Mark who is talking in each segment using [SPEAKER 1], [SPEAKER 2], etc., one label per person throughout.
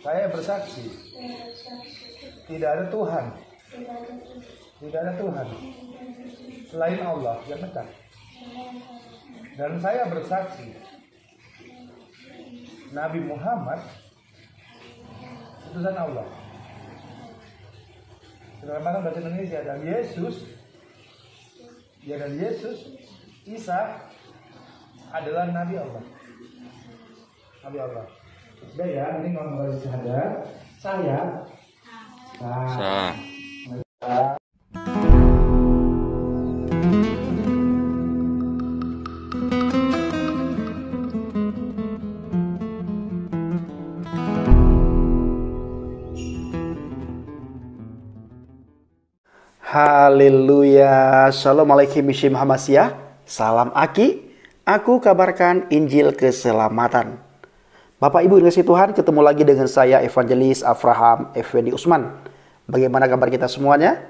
[SPEAKER 1] Saya bersaksi tidak ada Tuhan selain Allah yang esa. Dan saya bersaksi Nabi Muhammad utusan Allah. Sebagaimana bahasa Indonesia, dan Yesus Isa adalah Nabi Allah. Sudah ya, ini ngomong dari syahadat. Saya sah.
[SPEAKER 2] Haleluya. Assalamualaikum Muhammadiyah. Salam Aki. Aku kabarkan Injil keselamatan. Bapak Ibu yang kasih Tuhan, ketemu lagi dengan saya Evangelis Avraham Effendi Usman. Bagaimana kabar kita semuanya?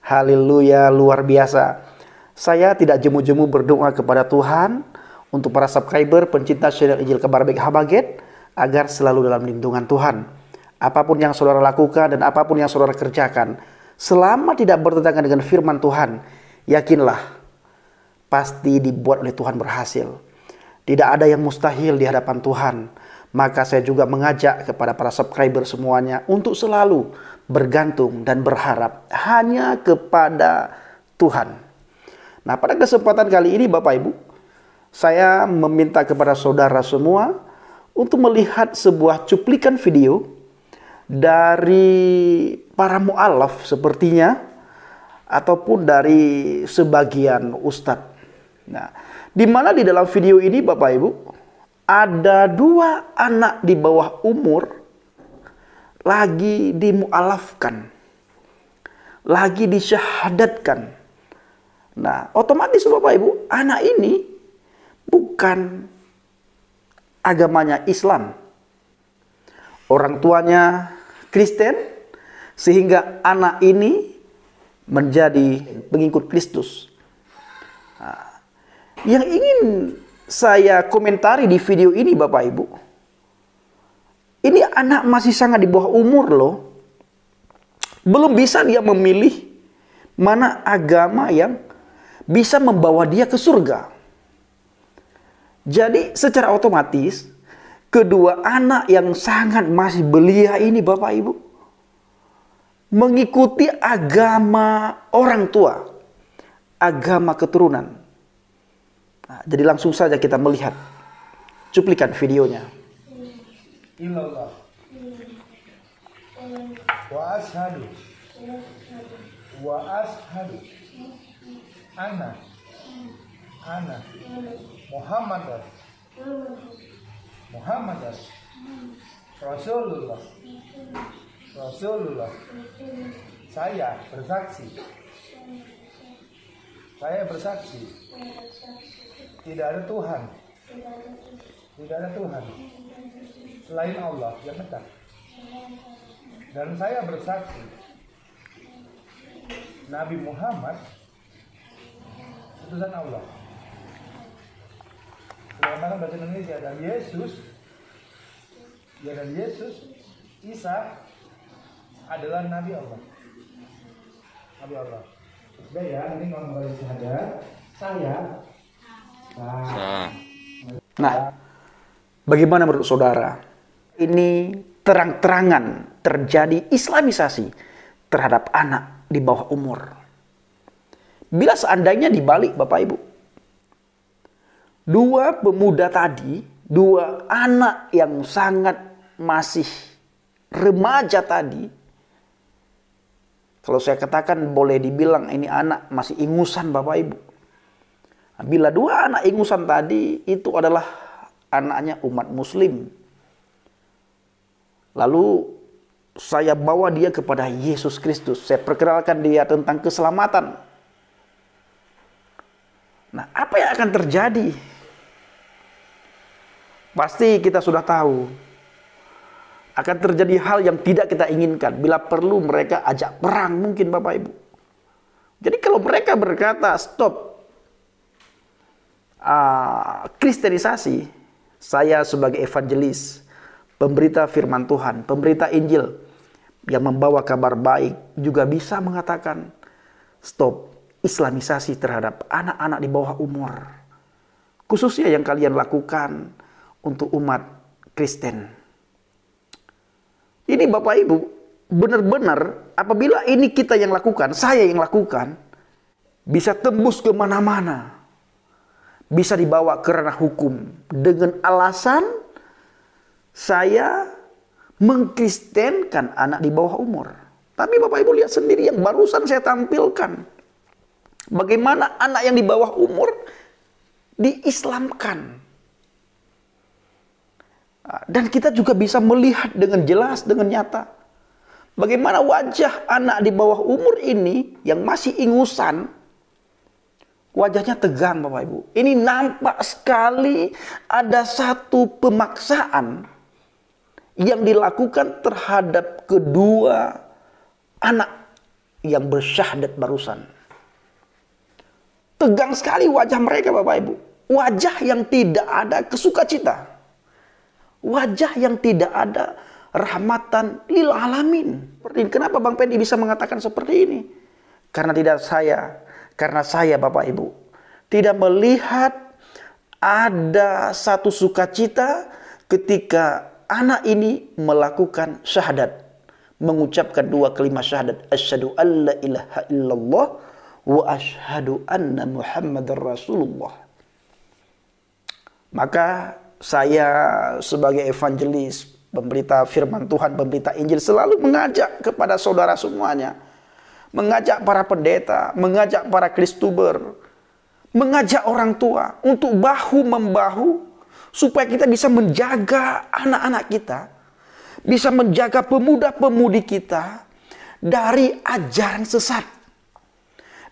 [SPEAKER 2] Haleluya, luar biasa. Saya tidak jemu-jemu berdoa kepada Tuhan untuk para subscriber pencinta channel Injil Kabar Baik Habaget agar selalu dalam lindungan Tuhan. Apapun yang saudara lakukan dan apapun yang saudara kerjakan, selama tidak bertentangan dengan firman Tuhan, yakinlah pasti dibuat oleh Tuhan berhasil. Tidak ada yang mustahil di hadapan Tuhan. Maka saya juga mengajak kepada para subscriber semuanya untuk selalu bergantung dan berharap hanya kepada Tuhan. Nah, pada kesempatan kali ini Bapak Ibu, saya meminta kepada saudara semua untuk melihat sebuah cuplikan video dari para mu'alaf sepertinya, ataupun dari sebagian ustadz. Nah, di mana di dalam video ini Bapak Ibu, ada dua anak di bawah umur lagi dimu'alafkan, lagi disyahadatkan. Nah, otomatis Bapak Ibu, anak ini bukan agamanya Islam. Orang tuanya Kristen, sehingga anak ini menjadi pengikut Kristus. Nah, yang ingin saya komentari di video ini Bapak Ibu, ini anak masih sangat di bawah umur loh. Belum bisa dia memilih mana agama yang bisa membawa dia ke surga. Jadi secara otomatis kedua anak yang sangat masih belia ini Bapak Ibu mengikuti agama orang tua, agama keturunan. Nah, jadi langsung saja kita melihat cuplikan videonya.
[SPEAKER 1] Illallah wa ashadu anna Muhammadan Rasulullah. Saya bersaksi tidak ada Tuhan selain Allah yang esa. Dan saya bersaksi Nabi Muhammad utusan Allah. Sebagaimana bahasa Indonesia, dan Yesus Isa adalah Nabi Allah. Sudah ya, ini ngomong dari syahadat. Saya sah.
[SPEAKER 2] Nah, bagaimana menurut saudara? Ini terang-terangan terjadi islamisasi terhadap anak di bawah umur. Bila seandainya dibalik Bapak Ibu, dua pemuda tadi, dua anak yang sangat masih remaja tadi, kalau saya katakan boleh dibilang ini anak masih ingusan Bapak Ibu. Bila dua anak ingusan tadi itu adalah anaknya umat muslim, lalu saya bawa dia kepada Yesus Kristus, saya perkenalkan dia tentang keselamatan. Nah, apa yang akan terjadi? Pasti kita sudah tahu akan terjadi hal yang tidak kita inginkan. Bila perlu mereka ajak perang mungkin Bapak Ibu. Jadi kalau mereka berkata stop kristenisasi, saya sebagai evangelis pemberita firman Tuhan, pemberita Injil yang membawa kabar baik juga bisa mengatakan stop islamisasi terhadap anak-anak di bawah umur. Khususnya yang kalian lakukan untuk umat Kristen. Ini Bapak Ibu, benar-benar apabila ini kita yang lakukan, saya yang lakukan, bisa tembus kemana-mana. Bisa dibawa ke ranah hukum dengan alasan saya mengkristenkan anak di bawah umur. Tapi Bapak Ibu lihat sendiri yang barusan saya tampilkan. Bagaimana anak yang di bawah umur diislamkan. Dan kita juga bisa melihat dengan jelas, dengan nyata. Bagaimana wajah anak di bawah umur ini yang masih ingusan. Wajahnya tegang Bapak Ibu. Ini nampak sekali ada satu pemaksaan yang dilakukan terhadap kedua anak yang bersyahadat barusan. Tegang sekali wajah mereka Bapak Ibu. Wajah yang tidak ada kesukacita. Wajah yang tidak ada rahmatan lil alamin. Kenapa Bang Pendi bisa mengatakan seperti ini? Karena saya Bapak Ibu tidak melihat ada satu sukacita ketika anak ini melakukan syahadat. Mengucapkan dua kalimat syahadat. Asyhadu an la ilaha illallah wa asyhadu anna Muhammadar Rasulullah. Maka saya sebagai evangelis, pemberita firman Tuhan, pemberita Injil selalu mengajak kepada saudara semuanya. Mengajak para pendeta, mengajak para kristuber, mengajak orang tua untuk bahu-membahu supaya kita bisa menjaga anak-anak kita, bisa menjaga pemuda-pemudi kita dari ajaran sesat,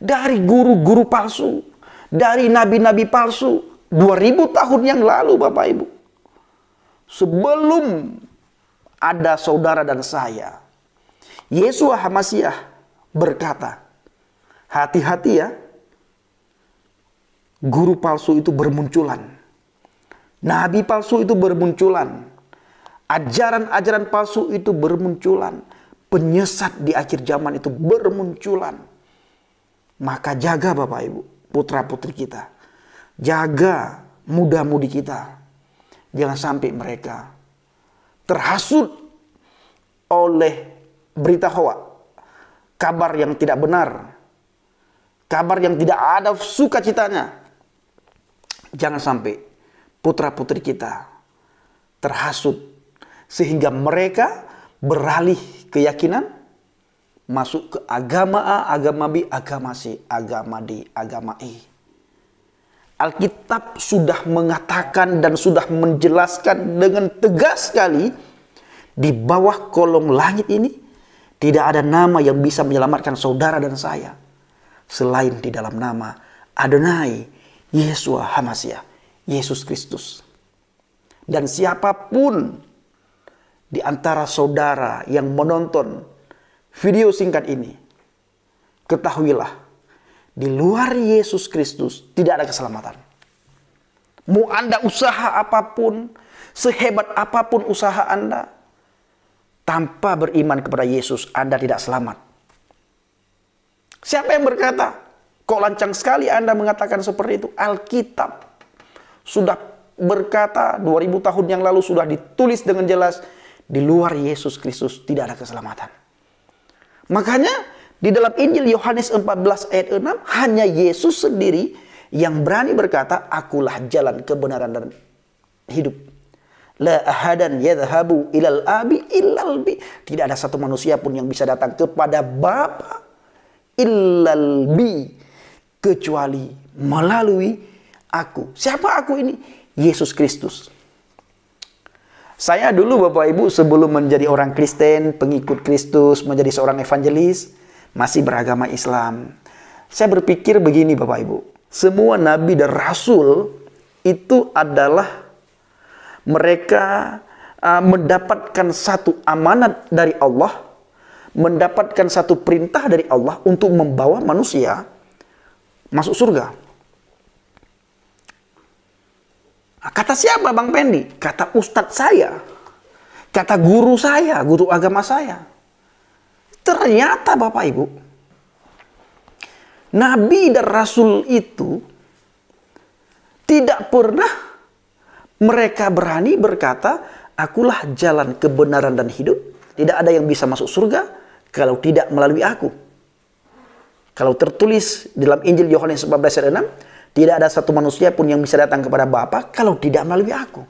[SPEAKER 2] dari guru-guru palsu, dari nabi-nabi palsu 2000 tahun yang lalu Bapak Ibu. Sebelum ada saudara dan saya, Yesua HaMasiah berkata, hati-hati ya, guru palsu itu bermunculan. Nabi palsu itu bermunculan. Ajaran-ajaran palsu itu bermunculan. Penyesat di akhir zaman itu bermunculan. Maka jaga Bapak Ibu, putra-putri kita. Jaga muda-mudi kita. Jangan sampai mereka terhasut oleh berita hoak. Kabar yang tidak benar. Kabar yang tidak ada sukacitanya. Jangan sampai putra-putri kita terhasut. Sehingga mereka beralih keyakinan. Masuk ke agama A, agama B, agama C, agama D, agama E. Alkitab sudah mengatakan dan sudah menjelaskan dengan tegas sekali. Di bawah kolong langit ini tidak ada nama yang bisa menyelamatkan saudara dan saya selain di dalam nama Adonai Yesua HaMasiah, Yesus Kristus. Dan siapapun di antara saudara yang menonton video singkat ini, ketahuilah, di luar Yesus Kristus tidak ada keselamatan. Mau Anda usaha apapun, sehebat apapun usaha Anda, tanpa beriman kepada Yesus, Anda tidak selamat. Siapa yang berkata? Kok lancang sekali Anda mengatakan seperti itu? Alkitab sudah berkata 2000 tahun yang lalu sudah ditulis dengan jelas, di luar Yesus Kristus tidak ada keselamatan. Makanya di dalam Injil Yohanes 14 ayat 6, hanya Yesus sendiri yang berani berkata, akulah jalan, kebenaran dan hidup. La ahadan yadhhabu ilal abi illal bi. Tidak ada satu manusia pun yang bisa datang kepada Bapa illal bi, kecuali melalui aku. Siapa aku ini? Yesus Kristus. Saya dulu Bapak Ibu sebelum menjadi orang Kristen, pengikut Kristus, menjadi seorang evangelis, masih beragama Islam. Saya berpikir begini Bapak Ibu. Semua nabi dan rasul itu adalah mereka mendapatkan satu amanat dari Allah, mendapatkan satu perintah dari Allah untuk membawa manusia masuk surga. Kata siapa Bang Pendi? Kata ustadz saya. Kata guru saya, guru agama saya. Ternyata Bapak Ibu, Nabi dan Rasul itu tidak pernah mereka berani berkata, akulah jalan kebenaran dan hidup. Tidak ada yang bisa masuk surga kalau tidak melalui aku. Kalau tertulis dalam Injil Yohanes 14 ayat 6, tidak ada satu manusia pun yang bisa datang kepada Bapa kalau tidak melalui aku.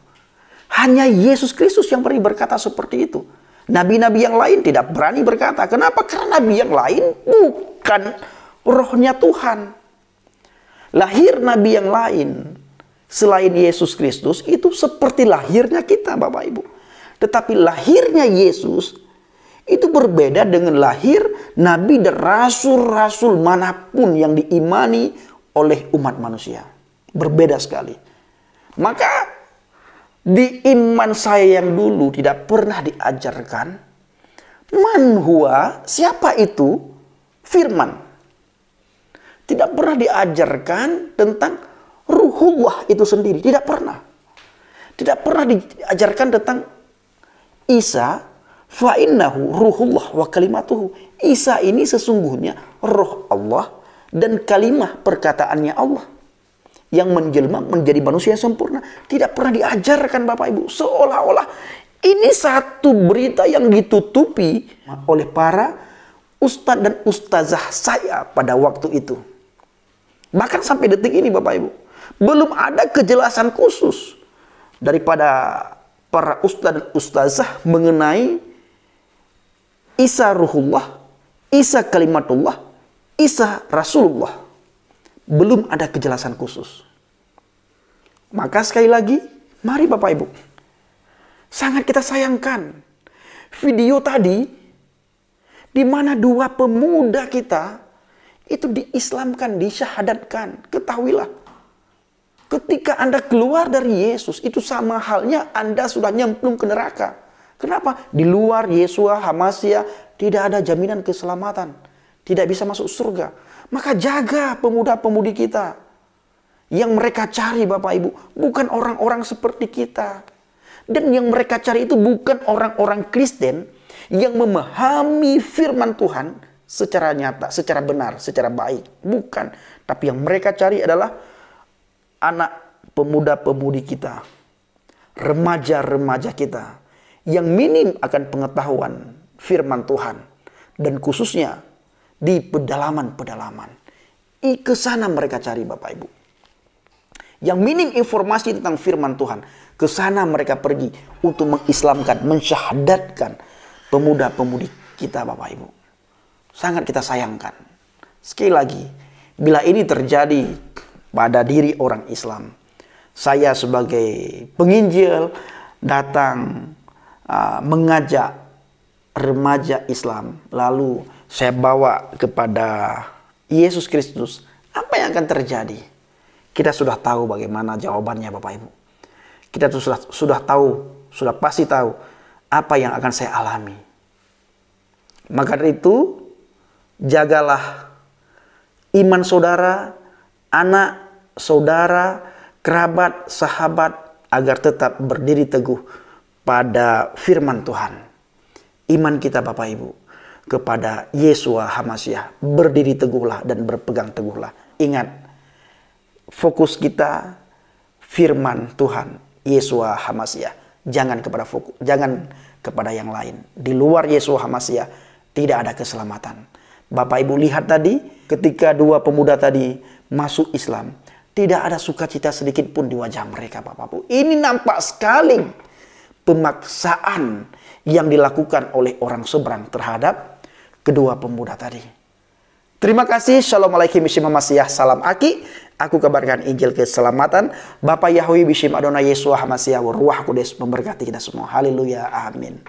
[SPEAKER 2] Hanya Yesus Kristus yang berani berkata seperti itu. Nabi-nabi yang lain tidak berani berkata. Kenapa? Karena nabi yang lain bukan rohnya Tuhan. Lahir nabi yang lain selain Yesus Kristus itu seperti lahirnya kita, Bapak Ibu. Tetapi lahirnya Yesus itu berbeda dengan lahir nabi dan rasul-rasul manapun yang diimani oleh umat manusia. Berbeda sekali. Maka di iman saya yang dulu tidak pernah diajarkan man huwa, siapa itu firman. Tidak pernah diajarkan tentang Ruhullah itu sendiri. Tidak pernah. Tidak pernah diajarkan tentang Isa. Fa'innahu ruhullah wa kalimatuhu. Isa ini sesungguhnya roh Allah dan kalimah perkataannya Allah yang menjelma menjadi manusia yang sempurna. Tidak pernah diajarkan Bapak Ibu. Seolah-olah ini satu berita yang ditutupi oleh para ustadz dan ustazah saya pada waktu itu. Bahkan sampai detik ini Bapak Ibu, belum ada kejelasan khusus daripada para ustadz dan ustazah mengenai Isa Ruhullah, Isa Kalimatullah, Isa Rasulullah. Belum ada kejelasan khusus. Maka sekali lagi, mari Bapak Ibu, sangat kita sayangkan video tadi di mana dua pemuda kita itu diislamkan, disyahadatkan. Ketahuilah, ketika Anda keluar dari Yesus, itu sama halnya Anda sudah nyemplung ke neraka. Kenapa? Di luar Yesua, Hamasya, tidak ada jaminan keselamatan. Tidak bisa masuk surga. Maka jaga pemuda-pemudi kita. Yang mereka cari Bapak Ibu, bukan orang-orang seperti kita. Dan yang mereka cari itu bukan orang-orang Kristen yang memahami firman Tuhan secara nyata, secara benar, secara baik. Bukan. Tapi yang mereka cari adalah anak pemuda-pemudi kita, remaja-remaja kita, yang minim akan pengetahuan firman Tuhan. Dan khususnya di pedalaman-pedalaman. Ke sana mereka cari Bapak Ibu. Yang minim informasi tentang firman Tuhan. Ke sana mereka pergi untuk mengislamkan, mensyahadatkan pemuda-pemudi kita Bapak Ibu. Sangat kita sayangkan. Sekali lagi, bila ini terjadi pada diri orang Islam, saya sebagai penginjil datang mengajak remaja Islam, lalu saya bawa kepada Yesus Kristus, apa yang akan terjadi? Kita sudah tahu bagaimana jawabannya Bapak Ibu. Kita sudah tahu, sudah pasti tahu apa yang akan saya alami. Maka dari itu, jagalah iman saudara, anak saudara, kerabat, sahabat, agar tetap berdiri teguh pada firman Tuhan. Iman kita Bapak Ibu kepada Yesua Hamasya, berdiri teguhlah dan berpegang teguhlah. Ingat, fokus kita firman Tuhan Yesua Hamasya. Jangan kepada yang lain. Di luar Yesua Hamasya tidak ada keselamatan. Bapak Ibu lihat tadi, ketika dua pemuda tadi masuk Islam, tidak ada sukacita sedikit pun di wajah mereka Bapak Ibu. Ini nampak sekali pemaksaan yang dilakukan oleh orang seberang terhadap kedua pemuda tadi. Terima kasih. Shalom alaikum bishim Hamasiyah. Salam Aki. Aku kabarkan Injil keselamatan. Bapak Yahweh bishim Adonai Yesua Hamasiyah. Ruach Kudus memberkati kita semua. Haleluya. Amin.